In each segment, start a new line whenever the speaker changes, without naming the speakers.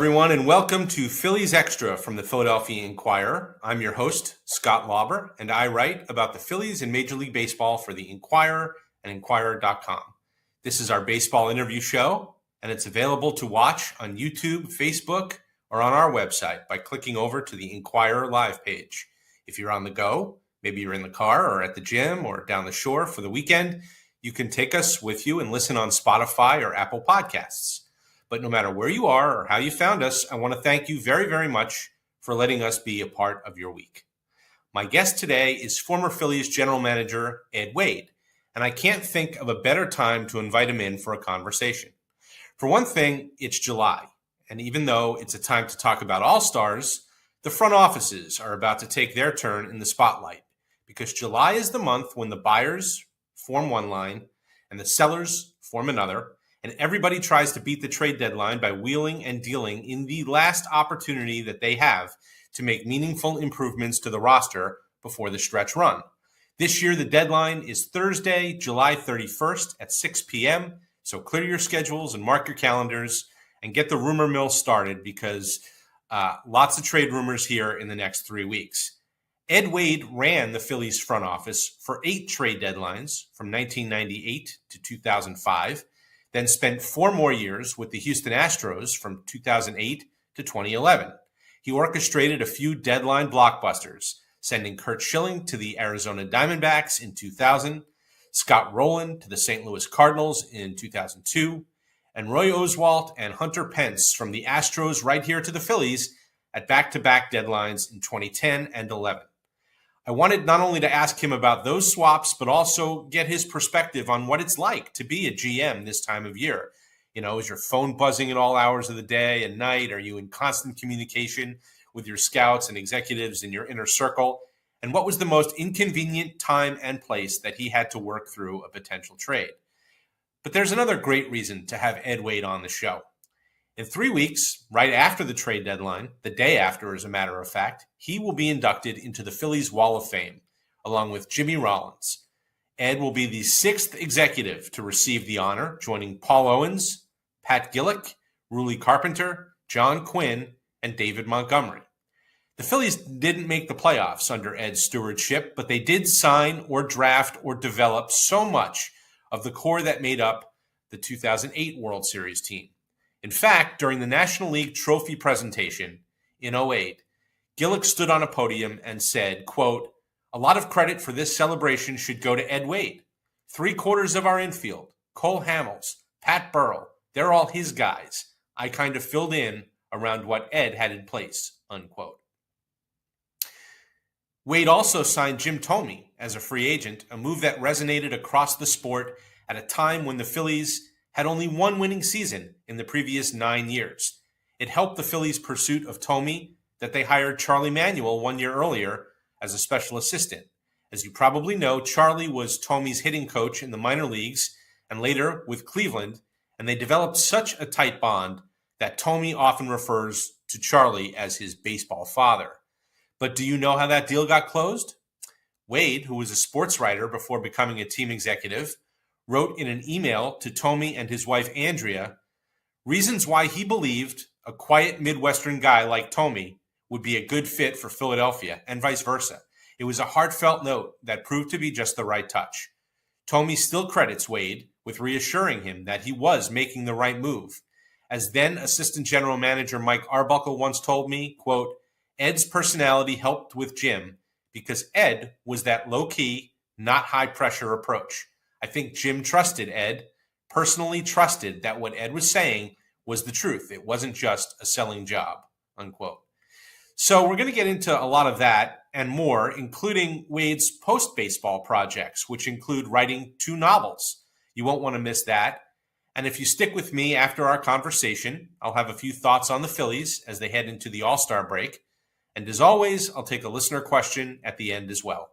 everyone, and welcome to Phillies Extra from the Philadelphia Inquirer. I'm your host, Scott Lauber, and I write about the Phillies and Major League Baseball for the Inquirer and Inquirer.com. This is our baseball interview show, and it's available to watch on YouTube, Facebook, or on our website by clicking over to the Inquirer live page. If you're on the go, maybe you're in the car or at the gym or down the shore for the weekend, you can take us with you and listen on Spotify or Apple Podcasts. But no matter where you are or how you found us, I want to thank you very, very much for letting us be a part of your week. My guest today is former Phillies general manager Ed Wade, and I can't think of a better time to invite him in for a conversation. For one thing, it's July, and even though it's a time to talk about all-stars, the front offices are about to take their turn in the spotlight, because July is the month when the buyers form one line and the sellers form another, and everybody tries to beat the trade deadline by wheeling and dealing in the last opportunity that they have to make meaningful improvements to the roster before the stretch run. This year, the deadline is Thursday, July 31st at 6 p.m., so clear your schedules and mark your calendars and get the rumor mill started because lots of trade rumors here in the next 3 weeks. Ed Wade ran the Phillies front office for 8 trade deadlines from 1998 to 2005, then spent 4 more years with the Houston Astros from 2008 to 2011. He orchestrated a few deadline blockbusters, sending Curt Schilling to the Arizona Diamondbacks in 2000, Scott Rowland to the St. Louis Cardinals in 2002, and Roy Oswalt and Hunter Pence from the Astros right here to the Phillies at back-to-back deadlines in 2010 and 11. I wanted not only to ask him about those swaps, but also get his perspective on what it's like to be a GM this time of year. You know, is your phone buzzing at all hours of the day and night? Are you in constant communication with your scouts and executives in your inner circle? And what was the most inconvenient time and place that he had to work through a potential trade? But there's another great reason to have Ed Wade on the show. In 3 weeks, right after the trade deadline, the day after, as a matter of fact, he will be inducted into the Phillies Wall of Fame, along with Jimmy Rollins. Ed will be the 6th executive to receive the honor, joining Paul Owens, Pat Gillick, Ruley Carpenter, John Quinn, and David Montgomery. The Phillies didn't make the playoffs under Ed's stewardship, but they did sign or draft or develop so much of the core that made up the 2008 World Series team. In fact, during the National League trophy presentation in 2008, Gillick stood on a podium and said, quote, "A lot of credit for this celebration should go to Ed Wade. 3/4 of our infield, Cole Hamels, Pat Burrell, they're all his guys. I kind of filled in around what Ed had in place," unquote. Wade also signed Jim Thome as a free agent, a move that resonated across the sport at a time when the Phillies had only one winning season in the previous 9 years. It helped the Phillies' pursuit of Thome that they hired Charlie Manuel 1 year earlier as a special assistant. As you probably know, Charlie was Thome's hitting coach in the minor leagues and later with Cleveland, and they developed such a tight bond that Thome often refers to Charlie as his baseball father. But do you know how that deal got closed? Wade, who was a sports writer before becoming a team executive, wrote in an email to Thome and his wife Andrea reasons why he believed a quiet Midwestern guy like Thome would be a good fit for Philadelphia and vice versa. It was a heartfelt note that proved to be just the right touch. Thome still credits Wade with reassuring him that he was making the right move. As then assistant general manager Mike Arbuckle once told me, quote, "Ed's personality helped with Jim because Ed was that low-key, not high-pressure approach. I think Jim trusted Ed, personally trusted that what Ed was saying was the truth. It wasn't just a selling job," unquote. So we're going to get into a lot of that and more, including Wade's post-baseball projects, which include writing 2 novels. You won't want to miss that. And if you stick with me after our conversation, I'll have a few thoughts on the Phillies as they head into the All-Star break. And as always, I'll take a listener question at the end as well.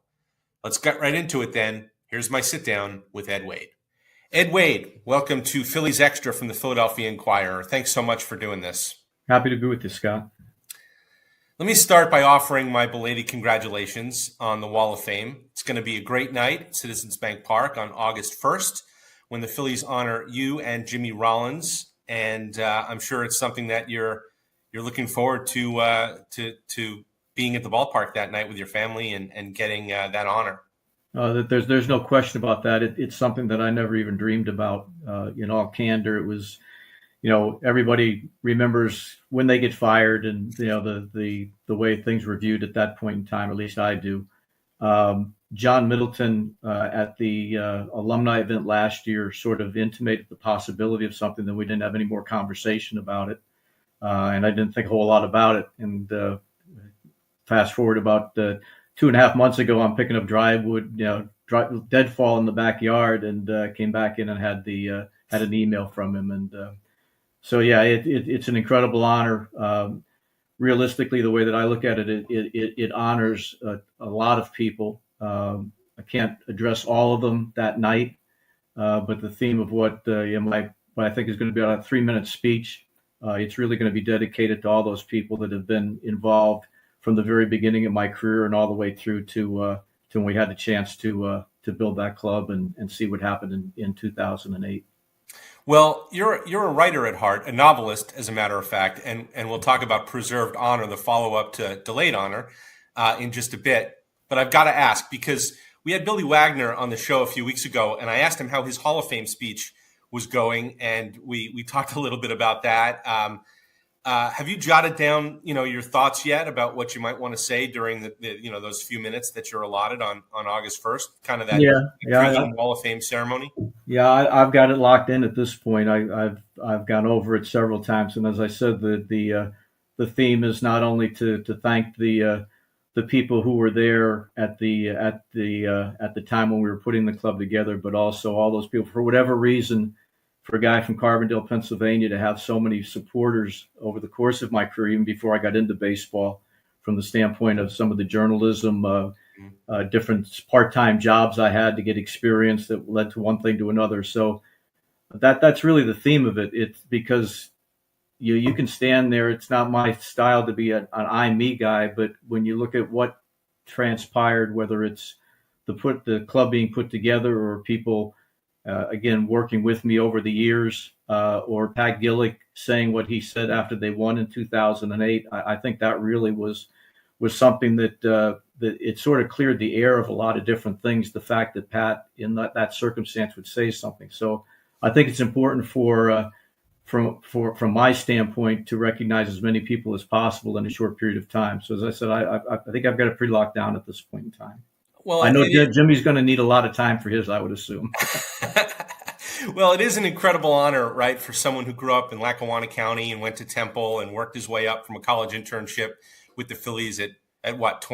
Let's get right into it then. Here's my sit-down with Ed Wade. Ed Wade, welcome to Phillies Extra from the Philadelphia Inquirer. Thanks so much for doing this.
Happy to be with you, Scott.
Let me start by offering my belated congratulations on the Wall of Fame. It's going to be a great night at Citizens Bank Park on August 1st when the Phillies honor you and Jimmy Rollins. And I'm sure it's something that you're you're looking forward to being at the ballpark that night with your family and getting that honor.
There's no question about that. It's something that I never even dreamed about. In all candor, it was, everybody remembers when they get fired, and the way things were viewed at that point in time. At least I do. John Middleton at the alumni event last year sort of intimated the possibility of something that we didn't have any more conversation about it, and I didn't think a whole lot about it. And fast forward about 2.5 months ago, I'm picking up dry wood, deadfall in the backyard, and came back in and had an email from him. And so, yeah, it's an incredible honor. Realistically, the way that I look at it, it honors a lot of people. I can't address all of them that night, but the theme of what I think is going to be about a 3-minute speech, it's really going to be dedicated to all those people that have been involved from the very beginning of my career and all the way through to when we had the chance to build that club and see what happened in 2008.
Well, you're a writer at heart, a novelist, as a matter of fact, and we'll talk about preserved honor, the follow-up to delayed honor, in just a bit. But I've got to ask, because we had Billy Wagner on the show a few weeks ago, and I asked him how his Hall of Fame speech was going, and we talked a little bit about that. Have you jotted down, your thoughts yet about what you might want to say during the those few minutes that you're allotted on August 1st, kind of that Wall of Fame ceremony?
Yeah, I've got it locked in at this point. I've gone over it several times, and as I said, the theme is not only to thank the people who were there at the time when we were putting the club together, but also all those people, for whatever reason, for a guy from Carbondale, Pennsylvania, to have so many supporters over the course of my career, even before I got into baseball, from the standpoint of some of the journalism, different part-time jobs I had to get experience that led to one thing to another. So that's really the theme of it. It's because you can stand there. It's not my style to be an I, me guy, but when you look at what transpired, whether it's the club being put together or people, again, working with me over the years, or Pat Gillick saying what he said after they won in 2008, I think that really was something that it sort of cleared the air of a lot of different things. The fact that Pat, in that circumstance, would say something. So I think it's important from my standpoint to recognize as many people as possible in a short period of time. So as I said, I think I've got it pretty locked down at this point in time. Well, I know Jimmy's going to need a lot of time for his, I would assume.
Well, it is an incredible honor, right, for someone who grew up in Lackawanna County and went to Temple and worked his way up from a college internship with the Phillies at what,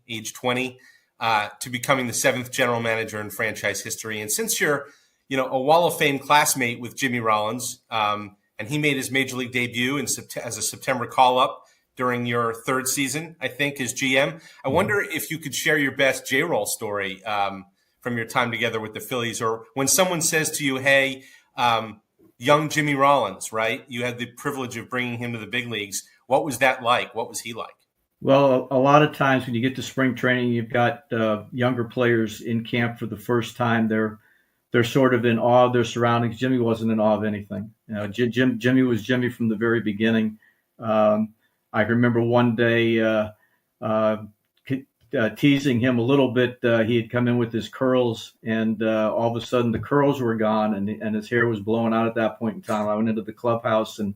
age 20, to becoming the 7th general manager in franchise history. And since you're, a Wall of Fame classmate with Jimmy Rollins, and he made his major league debut as a September call-up during your 3rd season, I think, as GM. I wonder if you could share your best J-Roll story from your time together with the Phillies, or when someone says to you, hey, young Jimmy Rollins, right? You had the privilege of bringing him to the big leagues. What was that like? What was he like?
Well, a lot of times when you get to spring training, you've got younger players in camp for the first time. They're sort of in awe of their surroundings. Jimmy wasn't in awe of anything. Jimmy was Jimmy from the very beginning. I remember one day teasing him a little bit. He had come in with his curls, and all of a sudden the curls were gone, and his hair was blowing out at that point in time. I went into the clubhouse and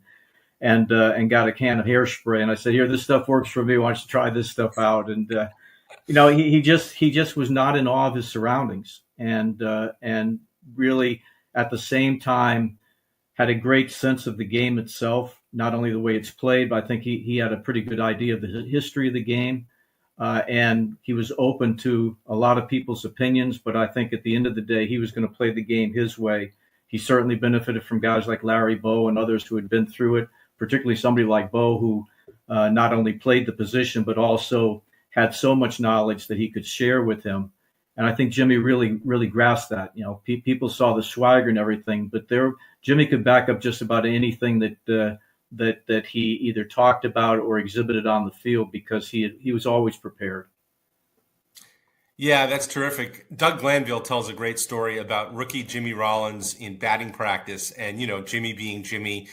got a can of hairspray, and I said, "Here, this stuff works for me. Why don't you try this stuff out?" And he just was not in awe of his surroundings, and really at the same time had a great sense of the game itself, not only the way it's played, but I think he had a pretty good idea of the history of the game. And he was open to a lot of people's opinions, but I think at the end of the day, he was going to play the game his way. He certainly benefited from guys like Larry Bowe and others who had been through it, particularly somebody like Bowe, who not only played the position, but also had so much knowledge that he could share with him. And I think Jimmy really, really grasped that. People saw the swagger and everything, but Jimmy could back up just about anything that he either talked about or exhibited on the field, because he was always prepared.
Yeah, that's terrific. Doug Glanville tells a great story about rookie Jimmy Rollins in batting practice, and Jimmy being Jimmy,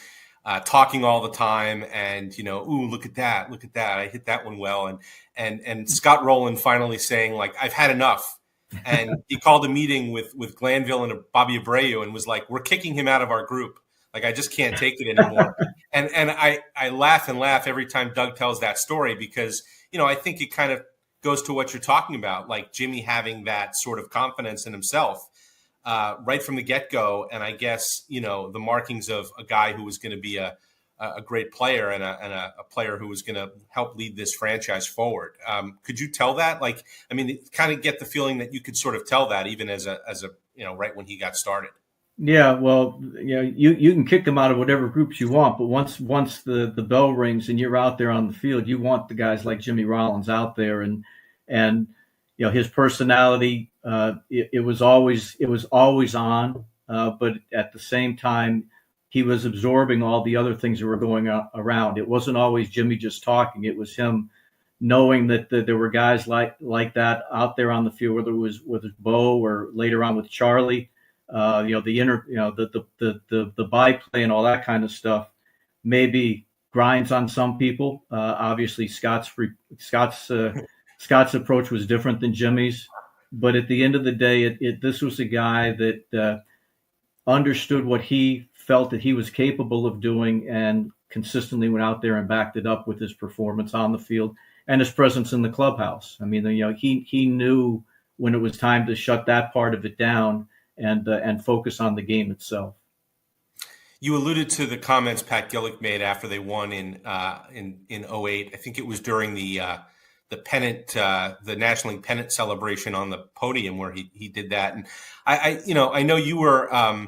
talking all the time, and ooh, look at that, I hit that one well, and Scott Rowland finally saying, like, I've had enough, and he called a meeting with Glanville and Bobby Abreu and was like, we're kicking him out of our group, like, I just can't take it anymore. and I laugh and laugh every time Doug tells that story, because I think it kind of goes to what you're talking about, like Jimmy having that sort of confidence in himself right from the get-go. And I guess, the markings of a guy who was going to be a great player and a player who was going to help lead this franchise forward. Could you tell that? Like, I mean, kind of get the feeling that you could sort of tell that even as a right when he got started.
Yeah, well, you can kick them out of whatever groups you want, but once the bell rings and you're out there on the field, you want the guys like Jimmy Rollins out there, and his personality, it was always on, but at the same time, he was absorbing all the other things that were going around. It wasn't always Jimmy just talking; it was him knowing that there were guys like that out there on the field, whether it was with Bo or later on with Charlie. The byplay and all that kind of stuff maybe grinds on some people. Obviously, Scott's approach was different than Jimmy's, but at the end of the day, this was a guy that understood what he felt that he was capable of doing, and consistently went out there and backed it up with his performance on the field and his presence in the clubhouse. I mean, he knew when it was time to shut that part of it down and focus on the game itself.
You alluded to the comments Pat Gillick made after they won in 08. I think it was during the pennant, the National League pennant celebration on the podium where he did that. And I know you were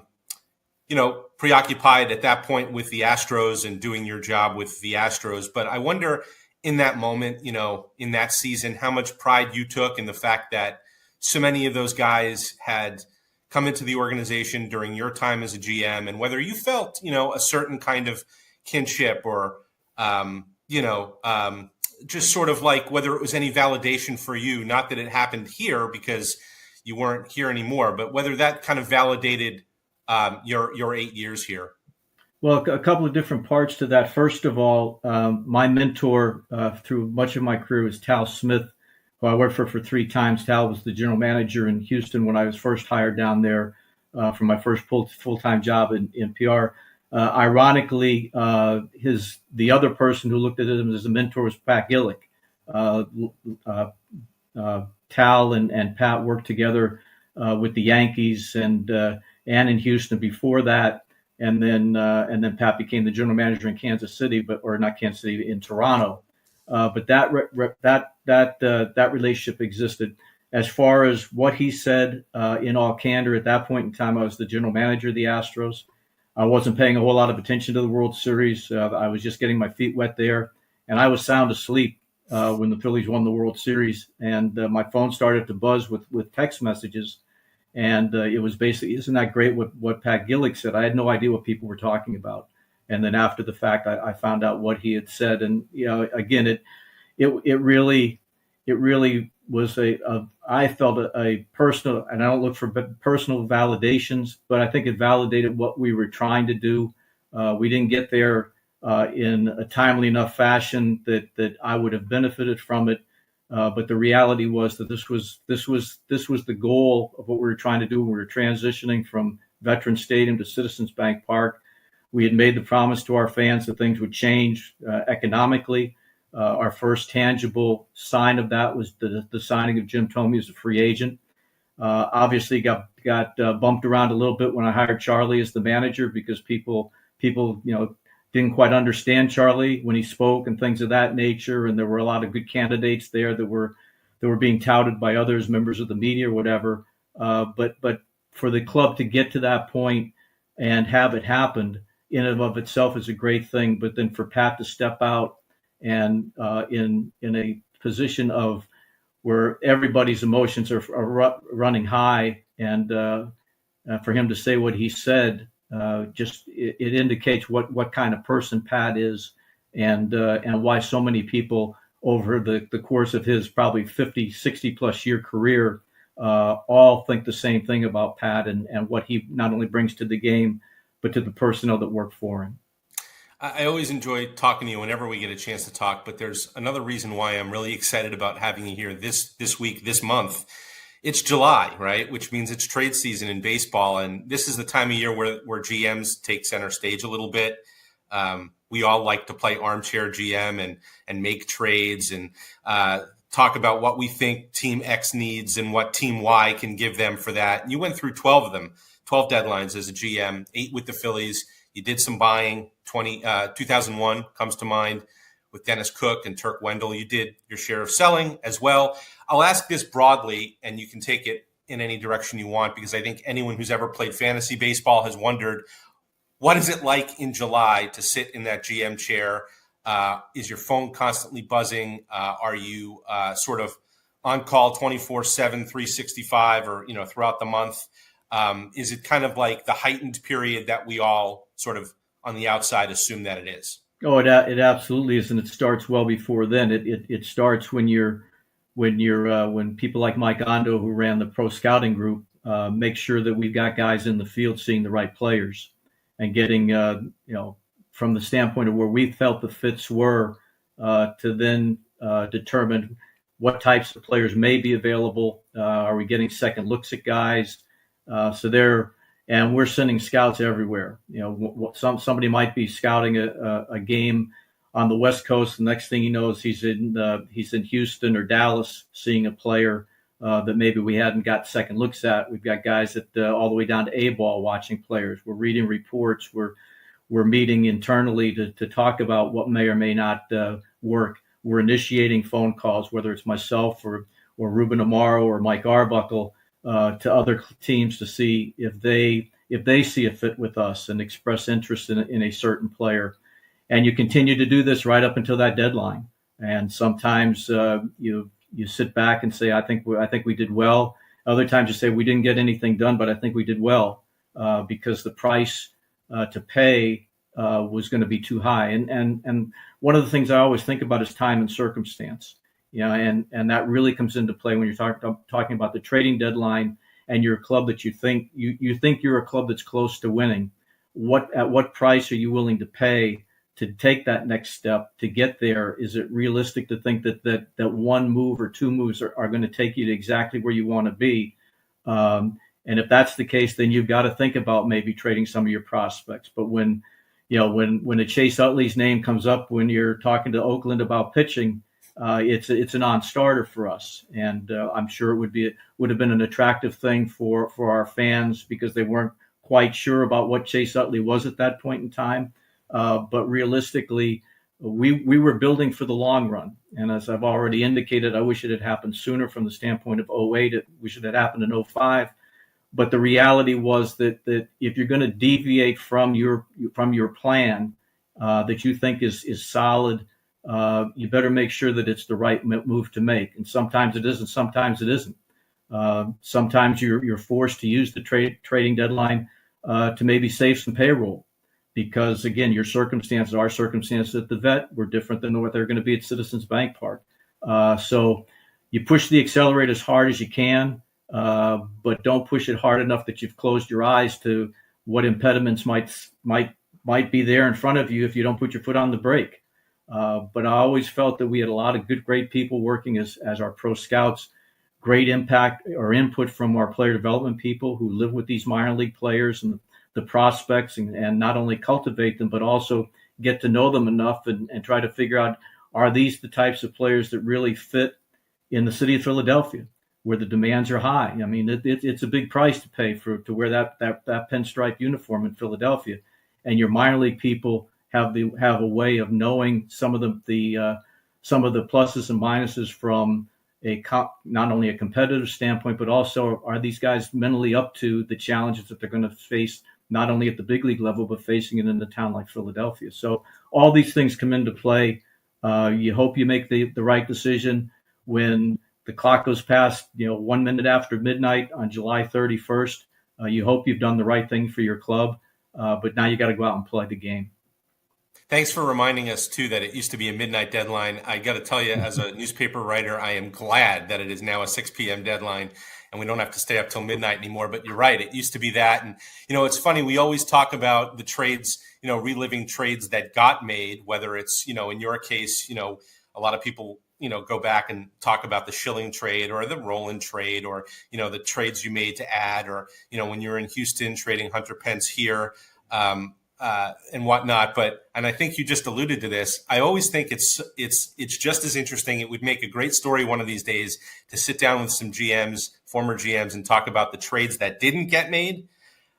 preoccupied at that point with the Astros and doing your job with the Astros, but I wonder in that moment, in that season, how much pride you took in the fact that so many of those guys had come into the organization during your time as a GM, and whether you felt, a certain kind of kinship or, just sort of like whether it was any validation for you, not that it happened here because you weren't here anymore, but whether that kind of validated your 8 years here.
Well, a couple of different parts to that. First of all, my mentor through much of my career was Tal Smith, who I worked for 3 times. Tal was the general manager in Houston when I was first hired down there for my first full-time job in PR. Ironically, the other person who looked at him as a mentor was Pat Gillick. Tal and Pat worked together with the Yankees and in Houston before that, and then Pat became the general manager in Kansas City, or not Kansas City, in Toronto. But that relationship existed. As far as what he said, in all candor, at that point in time, I was the general manager of the Astros. I wasn't paying a whole lot of attention to the World Series. I was just getting my feet wet there, and I was sound asleep when the Phillies won the World Series. And my phone started to buzz with text messages, and it was basically, "Isn't that great what Pat Gillick said?" I had no idea what people were talking about. And then after the fact, I found out what he had said. And, again, it really was I felt a personal, and I don't look for personal validations, but I think it validated what we were trying to do. We didn't get there in a timely enough fashion that I would have benefited from it. But the reality was that this was the goal of what we were trying to do when we were transitioning from Veterans Stadium to Citizens Bank Park. We had made the promise to our fans that things would change economically. Our first tangible sign of that was the signing of Jim Thome as a free agent. Obviously, got bumped around a little bit when I hired Charlie as the manager because people didn't quite understand Charlie when he spoke and things of that nature. And there were a lot of good candidates there that were being touted by others, members of the media or whatever. But for the club to get to that point and have it happen in and of itself is a great thing. But then for Pat to step out and in a position of where everybody's emotions are running high, and for him to say what he said, it indicates what kind of person Pat is, and why so many people over the course of his probably 50, 60 plus year career all think the same thing about Pat and what he not only brings to the game, but to the personnel that work for him.
I always enjoy talking to you whenever we get a chance to talk, but there's another reason why I'm really excited about having you here this week, this month. It's July, right? Which means it's trade season in baseball. And this is the time of year where GMs take center stage a little bit. We all like to play armchair GM and make trades and talk about what we think Team X needs and what Team Y can give them for that. And you went through 12 of them, 12 deadlines as a GM, 8 with the Phillies. You did some buying. 2001 comes to mind with Dennis Cook and Turk Wendell. You did your share of selling as well. I'll ask this broadly, and you can take it in any direction you want, because I think anyone who's ever played fantasy baseball has wondered, what is it like in July to sit in that GM chair? Is your phone constantly buzzing? Are you sort of on call 24/7, 365, or throughout the month? Is it kind of like the heightened period that we all sort of on the outside assume that it is?
Oh, it absolutely is, and it starts well before then. It starts when when people like Mike Ondo, who ran the pro scouting group, make sure that we've got guys in the field seeing the right players and getting from the standpoint of where we felt the fits were, to then determine what types of players may be available. Are we getting second looks at guys? And we're sending scouts everywhere. Somebody might be scouting a game on the West Coast. The next thing he knows, he's in Houston or Dallas seeing a player that maybe we hadn't got second looks at. We've got guys that all the way down to A-ball watching players. We're reading reports. We're meeting internally to talk about what may or may not work. We're initiating phone calls, whether it's myself or Ruben Amaro or Mike Arbuckle, to other teams to see if they see a fit with us and express interest in a certain player. And you continue to do this right up until that deadline. And sometimes you sit back and say, I think we did well. Other times you say we didn't get anything done, but I think we did well, because the price to pay was going to be too high. And one of the things I always think about is time and circumstance. And that really comes into play when you're talking about the trading deadline and your club that you think you're a club that's close to winning. At what price are you willing to pay to take that next step to get there? Is it realistic to think that one move or two moves are going to take you to exactly where you want to be? And if that's the case, then you've got to think about maybe trading some of your prospects. But when a Chase Utley's name comes up when you're talking to Oakland about pitching, it's a non-starter for us, and I'm sure it would have been an attractive thing for our fans because they weren't quite sure about what Chase Utley was at that point in time. But realistically, we were building for the long run, and as I've already indicated, I wish it had happened sooner from the standpoint of 08. We should have happened in 05. But the reality was that if you're going to deviate from your plan that you think is solid, you better make sure that it's the right move to make. And sometimes it is, and sometimes it isn't. Sometimes you're forced to use the trading deadline to maybe save some payroll, because again, our circumstances at the Vet were different than what they're going to be at Citizens Bank Park. So you push the accelerator as hard as you can, but don't push it hard enough that you've closed your eyes to what impediments might be there in front of you if you don't put your foot on the brake. But I always felt that we had a lot of great people working as our pro scouts, great impact or input from our player development people who live with these minor league players and the prospects, and not only cultivate them, but also get to know them enough and try to figure out, are these the types of players that really fit in the city of Philadelphia, where the demands are high? I mean, it's a big price to pay to wear that pinstripe uniform in Philadelphia, and your minor league people have a way of knowing some of the pluses and minuses from not only a competitive standpoint, but also, are these guys mentally up to the challenges that they're going to face, not only at the big league level, but facing it in a town like Philadelphia. So all these things come into play. You hope you make the right decision when the clock goes past, 1 minute after midnight on July 31st. You hope you've done the right thing for your club, but now you got to go out and play the game.
Thanks for reminding us, too, that it used to be a midnight deadline. I got to tell you, as a newspaper writer, I am glad that it is now a 6 p.m. deadline and we don't have to stay up till midnight anymore. But you're right, it used to be that. And, it's funny, we always talk about the trades, reliving trades that got made, whether it's, in your case, a lot of people, go back and talk about the Schilling trade or the Roland trade, or, the trades you made to add, or, when you're in Houston trading Hunter Pence here, and whatnot. And I think you just alluded to this. I always think it's just as interesting. It would make a great story one of these days to sit down with some GMs, former GMs, and talk about the trades that didn't get made.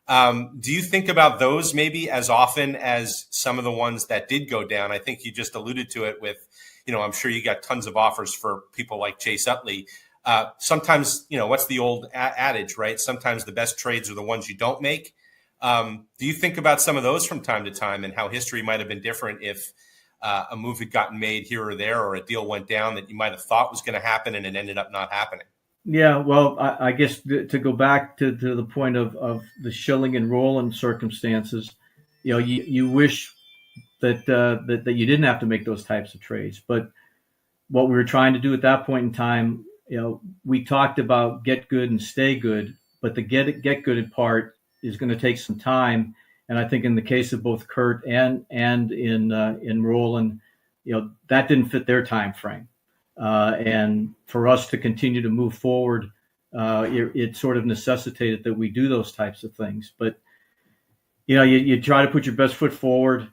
Do you think about those maybe as often as some of the ones that did go down? I think you just alluded to it with, I'm sure you got tons of offers for people like Chase Utley. Sometimes, what's the old adage, right? Sometimes the best trades are the ones you don't make. Do you think about some of those from time to time and how history might have been different if a move had gotten made here or there, or a deal went down that you might have thought was going to happen and it ended up not happening?
Yeah, well, I guess to go back to the point of the Schilling and Roland circumstances, you wish that that you didn't have to make those types of trades. But what we were trying to do at that point in time, we talked about get good and stay good, but the get good part is going to take some time. And I think in the case of both Kurt and in Roland, that didn't fit their time frame. And for us to continue to move forward, it sort of necessitated that we do those types of things. But you try to put your best foot forward.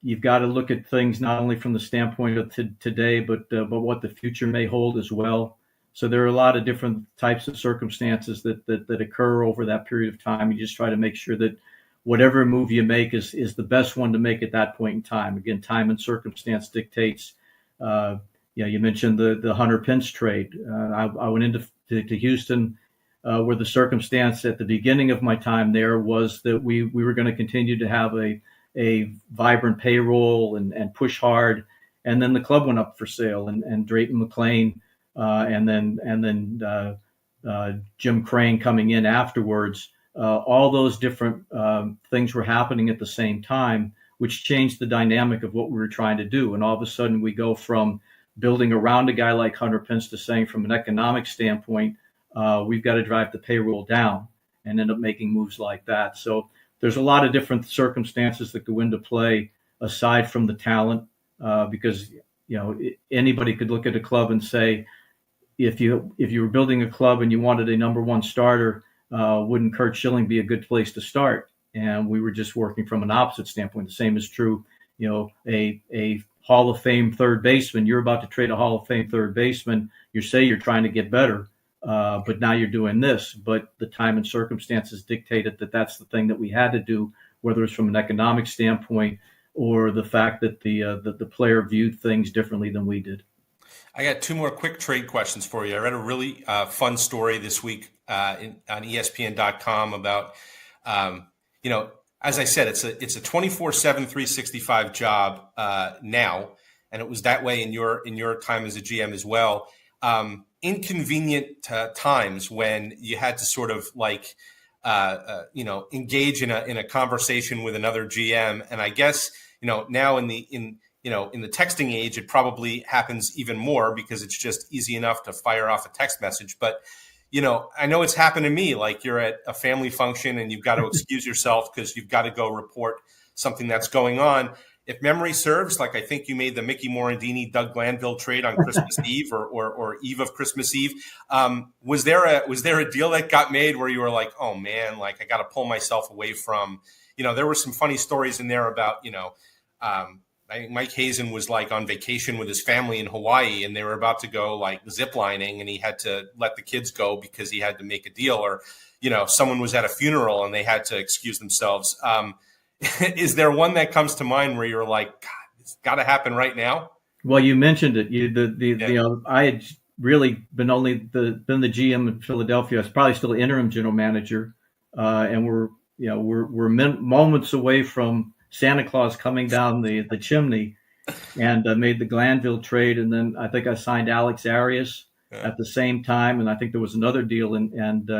You've got to look at things not only from the standpoint of today, but what the future may hold as well. So there are a lot of different types of circumstances that occur over that period of time. You just try to make sure that whatever move you make is the best one to make at that point in time. Again, time and circumstance dictates. You mentioned the Hunter Pence trade. I went into Houston where the circumstance at the beginning of my time there was that we were going to continue to have a vibrant payroll and push hard. And then the club went up for sale, and Drayton McLean and then Jim Crane coming in afterwards. All those different things were happening at the same time, which changed the dynamic of what we were trying to do. And all of a sudden we go from building around a guy like Hunter Pence to saying from an economic standpoint, we've got to drive the payroll down and end up making moves like that. So there's a lot of different circumstances that go into play aside from the talent, because anybody could look at a club and say, if you were building a club and you wanted a number one starter, wouldn't Curt Schilling be a good place to start? And we were just working from an opposite standpoint. The same is true, a Hall of Fame third baseman. You're about to trade a Hall of Fame third baseman. You say you're trying to get better, but now you're doing this. But the time and circumstances dictated that that's the thing that we had to do, whether it's from an economic standpoint or the fact that the player viewed things differently than we did.
I got two more quick trade questions for you. I read a really fun story this week on ESPN.com about, as I said, it's a 24/7, 365 job now, and it was that way in your time as a GM as well. Inconvenient times when you had to sort of like engage in a conversation with another GM, and I guess now in the texting age, it probably happens even more because it's just easy enough to fire off a text message. But I know it's happened to me. Like you're at a family function and you've got to excuse yourself because you've got to go report something that's going on. If memory serves, like I think you made the Mickey Morandini, Doug Glanville trade on Christmas Eve or eve of Christmas Eve. Was there a deal that got made where you were like, oh man, like I got to pull myself away from, there were some funny stories in there about, I think Mike Hazen was like on vacation with his family in Hawaii and they were about to go like ziplining and he had to let the kids go because he had to make a deal, or, someone was at a funeral and they had to excuse themselves. Is there one that comes to mind where you're like, God, it's got to happen right now?
Well, you mentioned it. I had really been the GM in Philadelphia. I was probably still interim general manager, and we're moments away from Santa Claus coming down the chimney, and made the Glanville trade. And then I think I signed Alex Arias at the same time. And I think there was another deal. And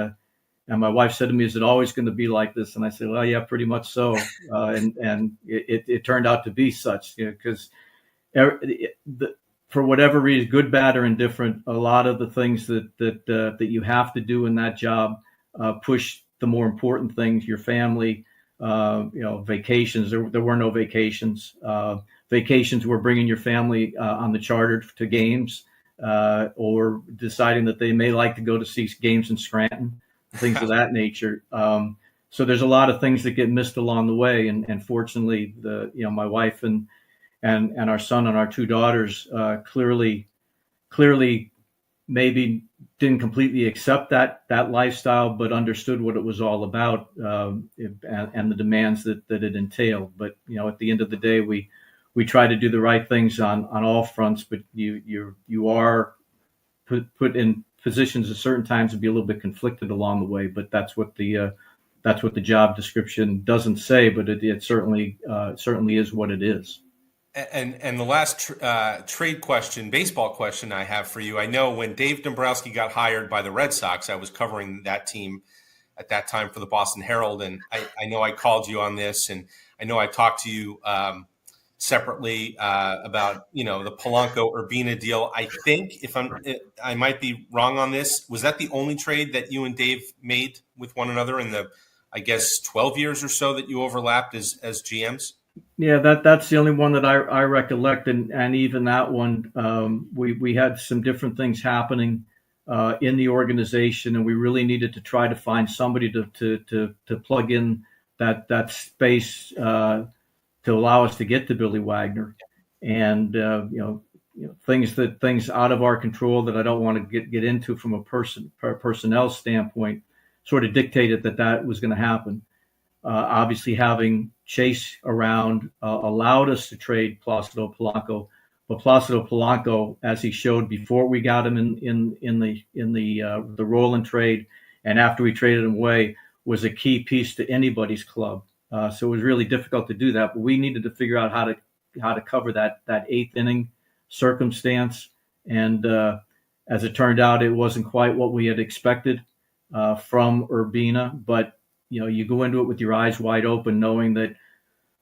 my wife said to me, is it always going to be like this? And I said, well, yeah, pretty much so. And it turned out to be such, because for whatever reason, good, bad, or indifferent, a lot of the things that you have to do in that job push the more important things, your family, vacations. There were no vacations. Vacations were bringing your family on the charter to games, or deciding that they may like to go to see games in Scranton, things of that nature. So there's a lot of things that get missed along the way, and fortunately, my wife and our son and our two daughters clearly maybe didn't completely accept that lifestyle, but understood what it was all about, and the demands that it entailed. But at the end of the day, we try to do the right things on all fronts. But you are put in positions at certain times to be a little bit conflicted along the way. But that's what the job description doesn't say. But it certainly is what it is.
And the last trade question, baseball question I have for you. I know when Dave Dombrowski got hired by the Red Sox, I was covering that team at that time for the Boston Herald, and I know I called you on this, and I know I talked to you separately about the Polanco Urbina deal. I think I might be wrong on this. Was that the only trade that you and Dave made with one another in the, I guess, 12 years or so that you overlapped as GMs?
Yeah, that's the only one that I recollect, and even that one, we had some different things happening in the organization, and we really needed to try to find somebody to plug in that space to allow us to get to Billy Wagner, and things out of our control that I don't want to get into from a personnel standpoint sort of dictated that was going to happen. Obviously, having Chase around allowed us to trade Placido Polanco, but Placido Polanco, as he showed before we got him in the Roland trade, and after we traded him away, was a key piece to anybody's club. So it was really difficult to do that, but we needed to figure out how to cover that eighth inning circumstance, and as it turned out, it wasn't quite what we had expected from Urbina, but you go into it with your eyes wide open, knowing that,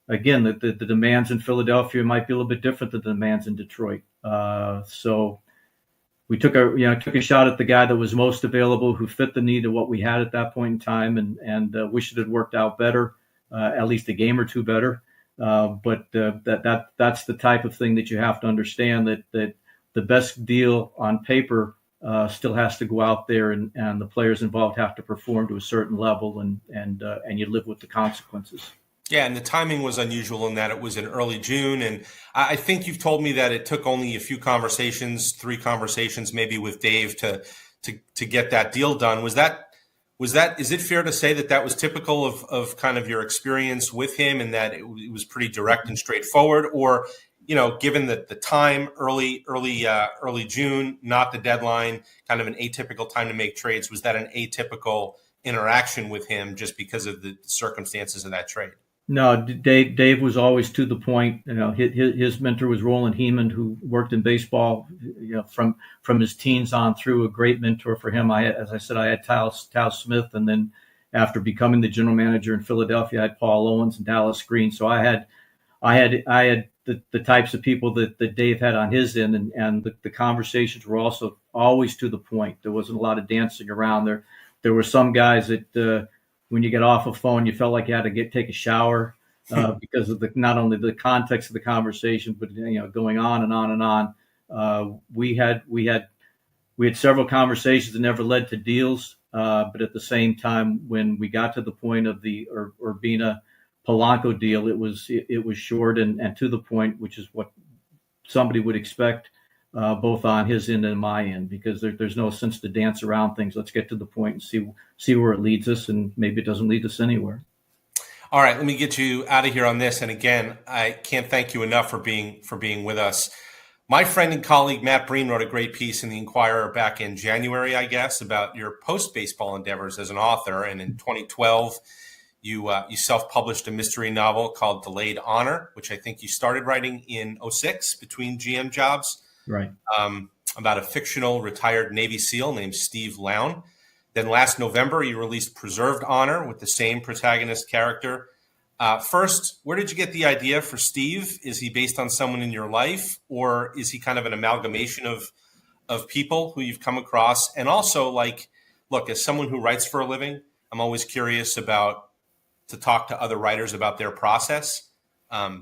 again, that the demands in Philadelphia might be a little bit different than the demands in Detroit. So we took a shot at the guy that was most available, who fit the need of what we had at that point in time, and wish it had worked out better, at least a game or two better. But that's the type of thing that you have to understand, that the best deal on paper still has to go out there, and the players involved have to perform to a certain level, and you live with the consequences.
Yeah, and the timing was unusual in that it was in early June, and I think you've told me that it took only a few conversations, 3 conversations maybe with Dave to get that deal done. Was that? Is it fair to say that was typical of kind of your experience with him, and that it was pretty direct and straightforward, or given the time, early June, not the deadline, kind of an atypical time to make trades, was that an atypical interaction with him just because of the circumstances of that trade?
No, Dave was always to the point. His mentor was Roland Heeman, who worked in baseball, from his teens on through. A great mentor for him. As I said, I had Tal Smith, and then after becoming the general manager in Philadelphia, I had Paul Owens and Dallas Green. So I had the types of people that Dave had on his end, and the conversations were also always to the point. There wasn't a lot of dancing around there. There were some guys that when you get off a phone, you felt like you had to take a shower because of not only the context of the conversation, but going on and on and on. We had several conversations that never led to deals, but at the same time, when we got to the point of the Urbina Polanco deal, it was short and to the point, which is what somebody would expect, both on his end and my end, because there's no sense to dance around things. Let's get to the point and see where it leads us, and maybe it doesn't lead us anywhere.
All right, let me get you out of here on this. And again, I can't thank you enough for being with us. My friend and colleague Matt Breen wrote a great piece in the Inquirer back in January, I guess, about your post-baseball endeavors as an author. And in 2012, you self-published a mystery novel called Delayed Honor, which I think you started writing in 2006 between GM jobs.
Right.
About a fictional retired Navy SEAL named Steve Lown. Then last November, you released Preserved Honor with the same protagonist character. First, where did you get the idea for Steve? Is he based on someone in your life, or is he kind of an amalgamation of people who you've come across? And also, look, as someone who writes for a living, I'm always curious about to talk to other writers about their process.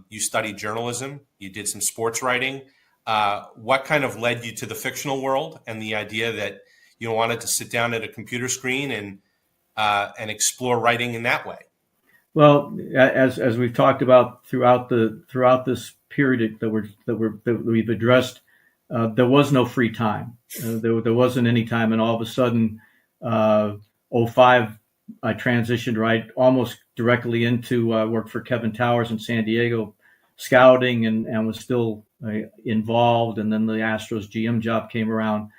You studied journalism. You did some sports writing. What kind of led you to the fictional world and the idea that you wanted to sit down at a computer screen and explore writing in that way?
Well, as we've talked about throughout this period that we've addressed, there was no free time. There wasn't any time, and all of a sudden, '05, I transitioned right almost directly into work for Kevin Towers in San Diego, scouting, and was still involved. And then the Astros GM job came around,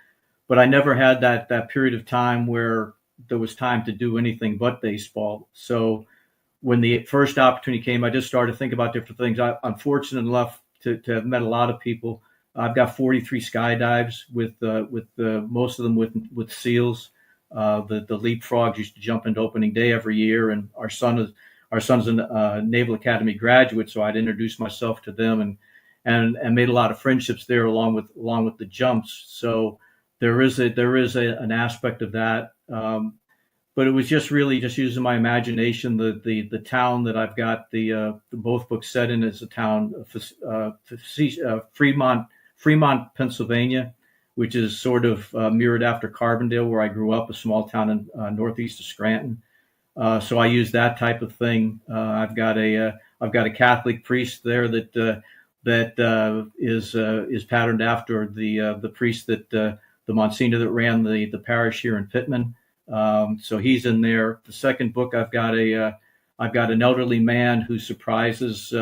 but I never had that period of time where there was time to do anything but baseball. So when the first opportunity came, I just started to think about different things. I'm fortunate enough to have met a lot of people. I've got 43 skydives with most of them with SEALs. The leapfrogs used to jump into opening day every year, and our son's a Naval Academy graduate, so I'd introduce myself to them and made a lot of friendships there along with the jumps. So there is an aspect of that. But it was just really just using my imagination. The town that I've got the both books set in is a town, Fremont, Pennsylvania, which is sort of mirrored after Carbondale, where I grew up, a small town in northeast of Scranton. So I use that type of thing. I've got a Catholic priest there that is patterned after the priest that the Monsignor that ran the parish here in Pittman. So he's in there. The second book, I've got an elderly man who surprises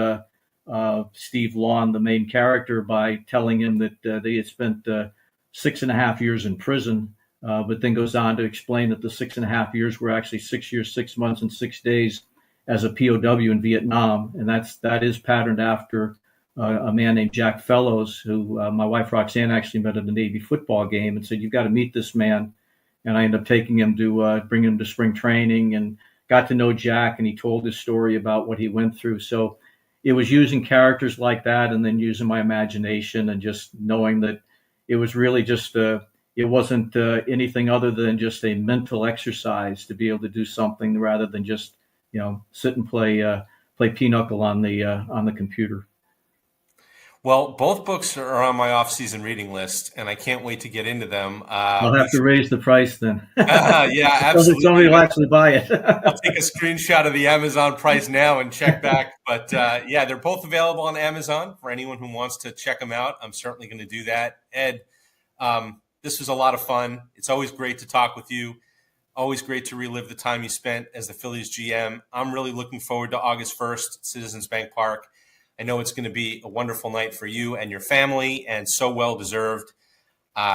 Steve Lawn, the main character, by telling him that they had spent 6.5 years in prison, but then goes on to explain that the 6.5 years were actually 6 years, 6 months, and 6 days as a POW in Vietnam, and that is patterned after a man named Jack Fellows, who my wife Roxanne actually met at a Navy football game and said, "You've got to meet this man." And I ended up taking him to bring him to spring training and got to know Jack, and he told his story about what he went through. So it was using characters like that, and then using my imagination and just knowing that it was really just it wasn't anything other than just a mental exercise to be able to do something rather than just sit and play pinochle on the computer.
Well, both books are on my off-season reading list, and I can't wait to get into them.
I'll have to raise the price then.
Yeah, absolutely.
Somebody will actually buy it.
I'll take a screenshot of the Amazon price now and check back. But yeah, they're both available on Amazon for anyone who wants to check them out. I'm certainly going to do that. Ed, this was a lot of fun. It's always great to talk with you. Always great to relive the time you spent as the Phillies GM. I'm really looking forward to August 1st at Citizens Bank Park. I know it's going to be a wonderful night for you and your family, and so well-deserved.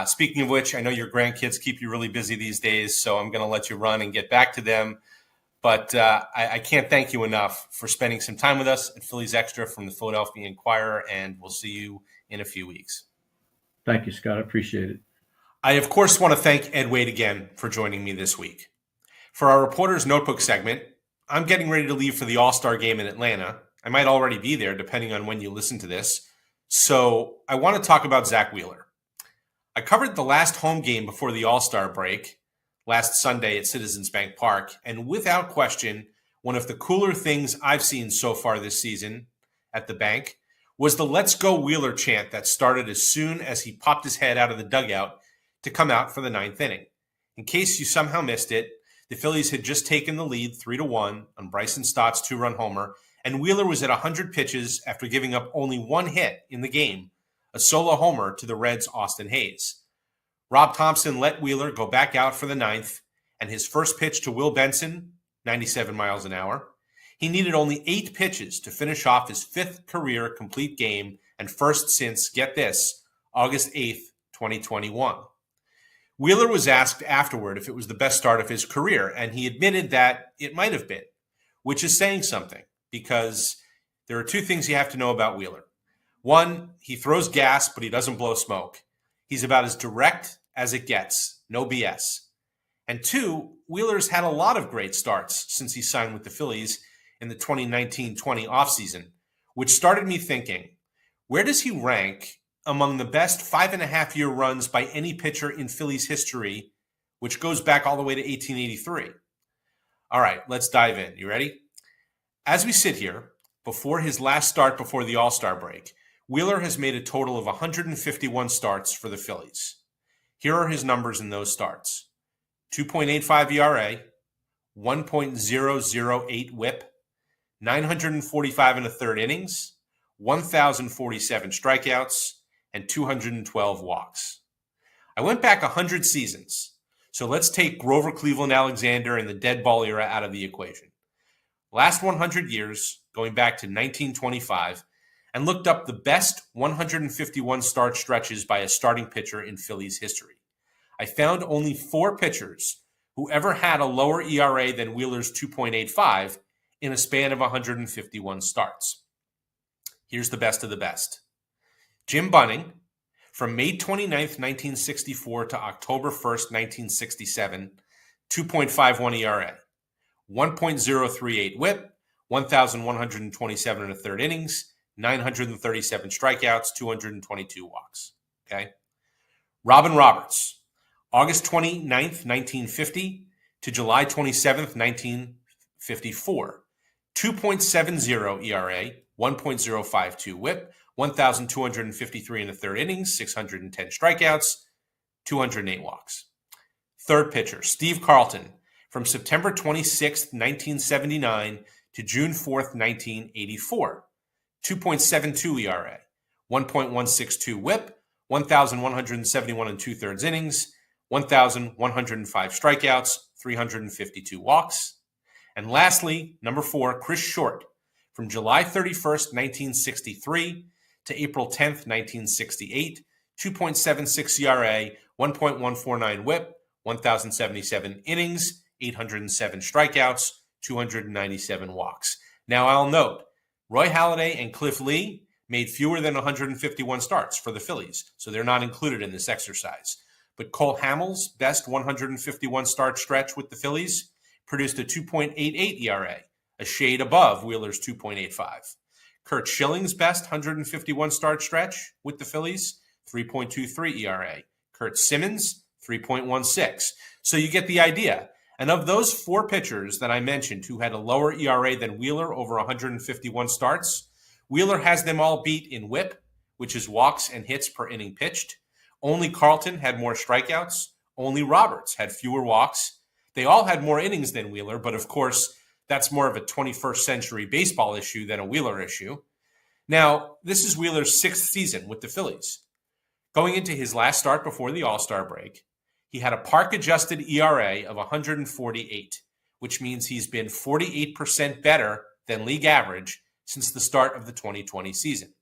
Speaking of which, I know your grandkids keep you really busy these days, so I'm going to let you run and get back to them. But I can't thank you enough for spending some time with us at Phillies Extra from the Philadelphia Inquirer, and we'll see you in a few weeks.
Thank you, Scott. I appreciate it.
I, of course, want to thank Ed Wade again for joining me this week. For our Reporter's Notebook segment, I'm getting ready to leave for the All-Star game in Atlanta. I might already be there, depending on when you listen to this. So I want to talk about Zach Wheeler. I covered the last home game before the All-Star break last Sunday at Citizens Bank Park, and without question, one of the cooler things I've seen so far this season at the bank was the "Let's Go Wheeler" chant that started as soon as he popped his head out of the dugout to come out for the ninth inning. In case you somehow missed it, the Phillies had just taken the lead 3-1 on Bryson Stott's two-run homer, and Wheeler was at 100 pitches after giving up only one hit in the game, a solo homer to the Reds' Austin Hayes. Rob Thompson let Wheeler go back out for the ninth, and his first pitch to Will Benson, 97 miles an hour. He needed only 8 pitches to finish off his 5th career complete game and first since, get this, August 8th, 2021. Wheeler was asked afterward if it was the best start of his career, and he admitted that it might have been, which is saying something, because there are 2 things you have to know about Wheeler. One, he throws gas, but he doesn't blow smoke. He's about as direct as it gets, no BS. And 2, Wheeler's had a lot of great starts since he signed with the Phillies in the 2019-20 offseason, which started me thinking, where does he rank among the best 5.5-year runs by any pitcher in Phillies history, which goes back all the way to 1883? All right, let's dive in. You ready? As we sit here, before his last start before the All-Star break, Wheeler has made a total of 151 starts for the Phillies. Here are his numbers in those starts. 2.85 ERA, 1.008 whip, 945 and a third innings, 1,047 strikeouts, and 212 walks. I went back 100 seasons, so let's take Grover Cleveland Alexander and the dead ball era out of the equation. Last 100 years, going back to 1925, and looked up the best 151 start stretches by a starting pitcher in Phillies history. I found only 4 pitchers who ever had a lower ERA than Wheeler's 2.85 in a span of 151 starts. Here's the best of the best. Jim Bunning, from May 29th, 1964 to October 1st, 1967, 2.51 ERA, 1.038 whip, 1,127 and a third innings, 937 strikeouts, 222 walks. Okay. Robin Roberts, August 29th, 1950 to July 27th, 1954, 2.70 ERA, 1.052 whip, 1,253 and a third innings, 610 strikeouts, 208 walks. Third pitcher, Steve Carlton, from September 26th, 1979 to June 4th, 1984, 2.72 ERA, 1.162 whip, 1,171 and two-thirds innings, 1,105 strikeouts, 352 walks. And lastly, number 4, Chris Short, from July 31st, 1963 to April 10th, 1968, 2.76 ERA, 1.149 whip, 1,077 innings, 807 strikeouts, 297 walks. Now I'll note, Roy Halladay and Cliff Lee made fewer than 151 starts for the Phillies, so they're not included in this exercise. But Cole Hamels' best 151 start stretch with the Phillies produced a 2.88 ERA, a shade above Wheeler's 2.85. Curt Schilling's best 151 start stretch with the Phillies, 3.23 ERA. Kurt Simmons, 3.16. So you get the idea. And of those 4 pitchers that I mentioned who had a lower ERA than Wheeler over 151 starts, Wheeler has them all beat in whip, which is walks and hits per inning pitched. Only Carlton had more strikeouts. Only Roberts had fewer walks. They all had more innings than Wheeler, but of course, that's more of a 21st century baseball issue than a Wheeler issue. Now, this is Wheeler's 6th season with the Phillies. Going into his last start before the All-Star break, he had a park-adjusted ERA of 148, which means he's been 48% better than league average since the start of the 2020 season.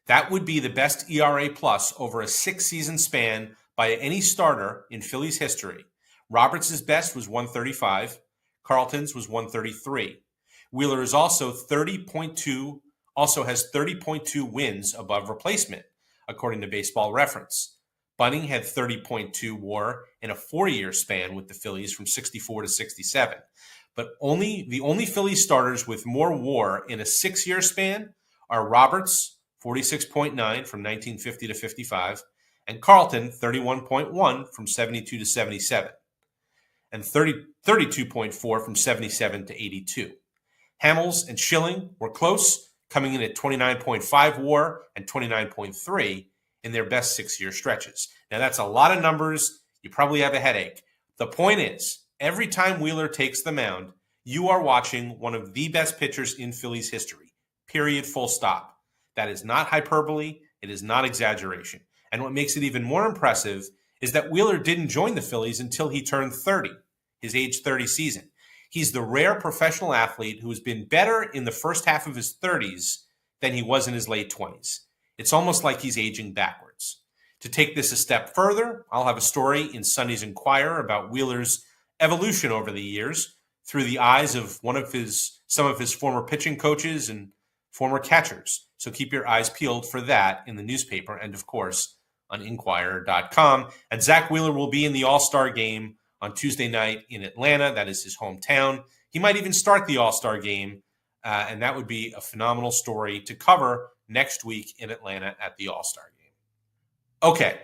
That would be the best ERA plus over a 6-season span by any starter in Phillies history. Roberts' best was 135. Carlton's was 133. Wheeler is also has 30.2 wins above replacement, according to Baseball Reference. Bunning had 30.2 WAR in a 4-year span with the Phillies from 64 to 67. But the only Phillies starters with more WAR in a 6-year span are Roberts, 46.9 from 1950 to 55, and Carlton, 31.1 from 72 to 77, and 32.4 from 77 to 82. Hamels and Schilling were close, coming in at 29.5 WAR and 29.3 in their best 6-year stretches. Now, that's a lot of numbers. You probably have a headache. The point is, every time Wheeler takes the mound, you are watching one of the best pitchers in Phillies history. Period, full stop. That is not hyperbole. It is not exaggeration. And what makes it even more impressive is that Wheeler didn't join the Phillies until he turned 30, his age 30 season. He's the rare professional athlete who has been better in the first half of his 30s than he was in his late 20s. It's almost like he's aging backwards. To take this a step further, I'll have a story in Sunday's Inquirer about Wheeler's evolution over the years through the eyes of some of his former pitching coaches and former catchers. So keep your eyes peeled for that in the newspaper and, of course, on Inquirer.com. And Zach Wheeler will be in the All-Star game on Tuesday night in Atlanta. That is his hometown. He might even start the All-Star game, and that would be a phenomenal story to cover next week in Atlanta at the All-Star game. Okay,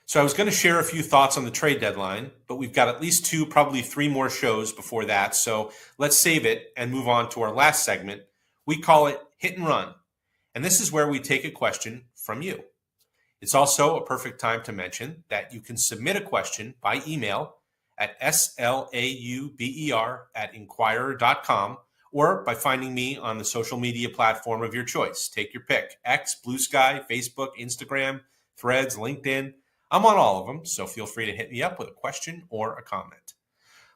So I was going to share a few thoughts on the trade deadline, but we've got at least 2, probably 3 more shows before that. So let's save it and move on to our last segment. We call it Hit and Run. And this is where we take a question from you. It's also a perfect time to mention that you can submit a question by email at slauber@inquirer.com or by finding me on the social media platform of your choice. Take your pick: X, Blue Sky, Facebook, Instagram, Threads, LinkedIn. I'm on all of them, so feel free to hit me up with a question or a comment.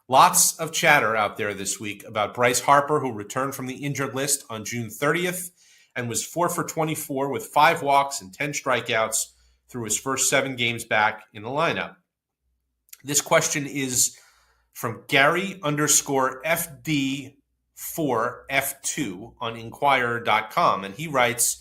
Lots of chatter out there this week about Bryce Harper, who returned from the injured list on June 30th and was 4 for 24 with 5 walks and 10 strikeouts through his first 7 games back in the lineup. This question is from Gary_FD4F2 on Inquirer.com, and he writes,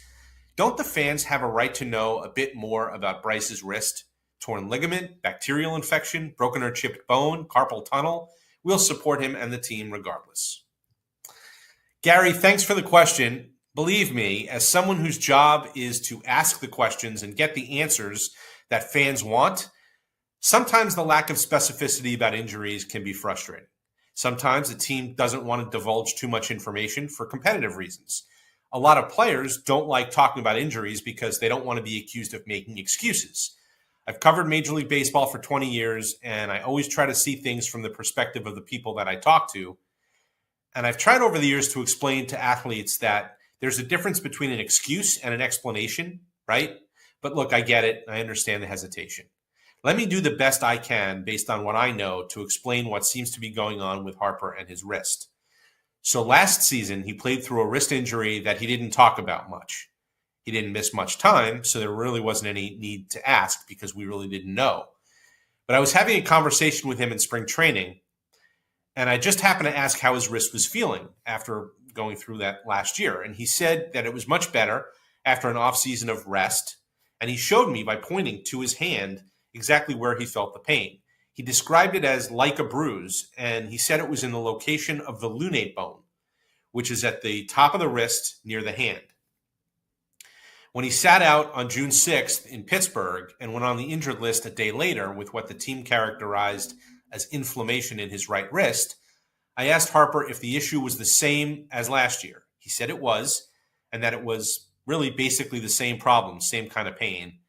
don't the fans have a right to know a bit more about Bryce's wrist? Torn ligament, bacterial infection, broken or chipped bone, carpal tunnel? We'll support him and the team regardless. Gary, thanks for the question. Believe me, as someone whose job is to ask the questions and get the answers that fans want, sometimes the lack of specificity about injuries can be frustrating. Sometimes the team doesn't want to divulge too much information for competitive reasons. A lot of players don't like talking about injuries because they don't want to be accused of making excuses. I've covered Major League Baseball for 20 years, and I always try to see things from the perspective of the people that I talk to. And I've tried over the years to explain to athletes that there's a difference between an excuse and an explanation, right? But look, I get it. I understand the hesitation. Let me do the best I can based on what I know to explain what seems to be going on with Harper and his wrist. So last season, he played through a wrist injury that he didn't talk about much. He didn't miss much time, so there really wasn't any need to ask because we really didn't know. But I was having a conversation with him in spring training, and I just happened to ask how his wrist was feeling after going through that last year. And he said that it was much better after an off-season of rest, and he showed me by pointing to his hand exactly where he felt the pain. He described it as like a bruise, and he said it was in the location of the lunate bone, which is at the top of the wrist near the hand. When he sat out on June 6th in Pittsburgh and went on the injured list a day later with what the team characterized as inflammation in his right wrist, I asked Harper if the issue was the same as last year. He said it was, and that it was really basically the same problem, same kind of pain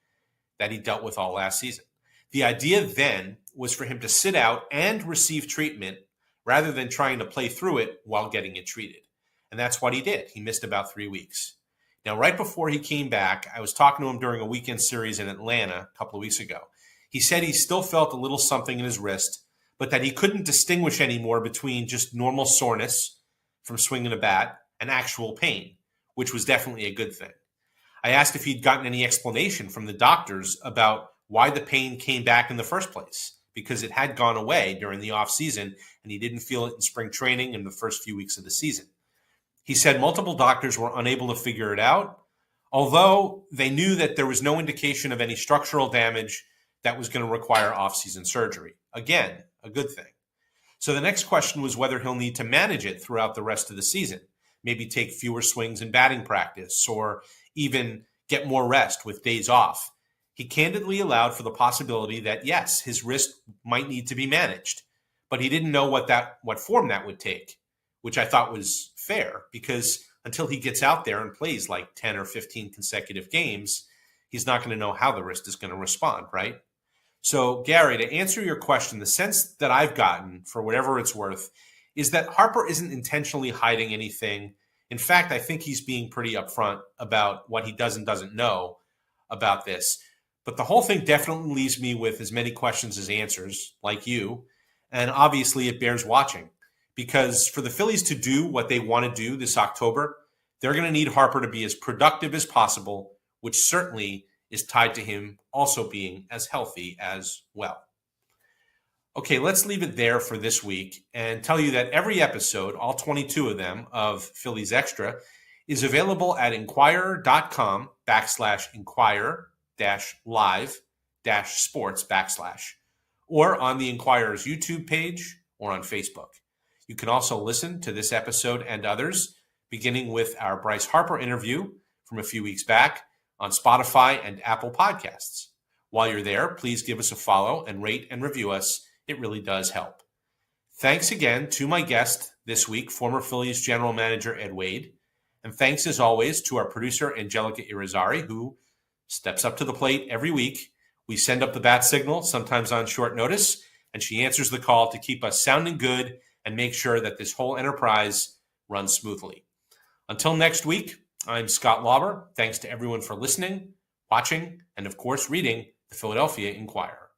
that he dealt with all last season. The idea then was for him to sit out and receive treatment rather than trying to play through it while getting it treated. And that's what he did. He missed about 3 weeks. Now, right before he came back, I was talking to him during a weekend series in Atlanta a couple of weeks ago. He said he still felt a little something in his wrist, but that he couldn't distinguish anymore between just normal soreness from swinging a bat and actual pain, which was definitely a good thing. I asked if he'd gotten any explanation from the doctors about why the pain came back in the first place, because it had gone away during the offseason and he didn't feel it in spring training in the first few weeks of the season. He said multiple doctors were unable to figure it out, although they knew that there was no indication of any structural damage that was going to require off-season surgery. Again, a good thing. So the next question was whether he'll need to manage it throughout the rest of the season, maybe take fewer swings in batting practice or even get more rest with days off. He candidly allowed for the possibility that, yes, his wrist might need to be managed, but he didn't know what form that would take, which I thought was fair because until he gets out there and plays like 10 or 15 consecutive games, he's not going to know how the wrist is going to respond, right? So, Gary, to answer your question, the sense that I've gotten, for whatever it's worth, is that Harper isn't intentionally hiding anything. In fact, I think he's being pretty upfront about what he does and doesn't know about this. But the whole thing definitely leaves me with as many questions as answers, like you. And obviously, it bears watching. Because for the Phillies to do what they want to do this October, they're going to need Harper to be as productive as possible, which certainly is tied to him also being as healthy as well. Okay, let's leave it there for this week and tell you that every episode, all 22 of them, of Phillies Extra, is available at inquirer.com/inquirer-live-sports/ or on the Inquirer's YouTube page or on Facebook. You can also listen to this episode and others, beginning with our Bryce Harper interview from a few weeks back on Spotify and Apple Podcasts. While you're there, please give us a follow and rate and review us. It really does help. Thanks again to my guest this week, former Phillies general manager Ed Wade. And thanks as always to our producer, Angelica Irizarry, who steps up to the plate every week. We send up the bat signal, sometimes on short notice, and she answers the call to keep us sounding good and make sure that this whole enterprise runs smoothly. Until next week, I'm Scott Lauber. Thanks to everyone for listening, watching, and of course, reading the Philadelphia Inquirer.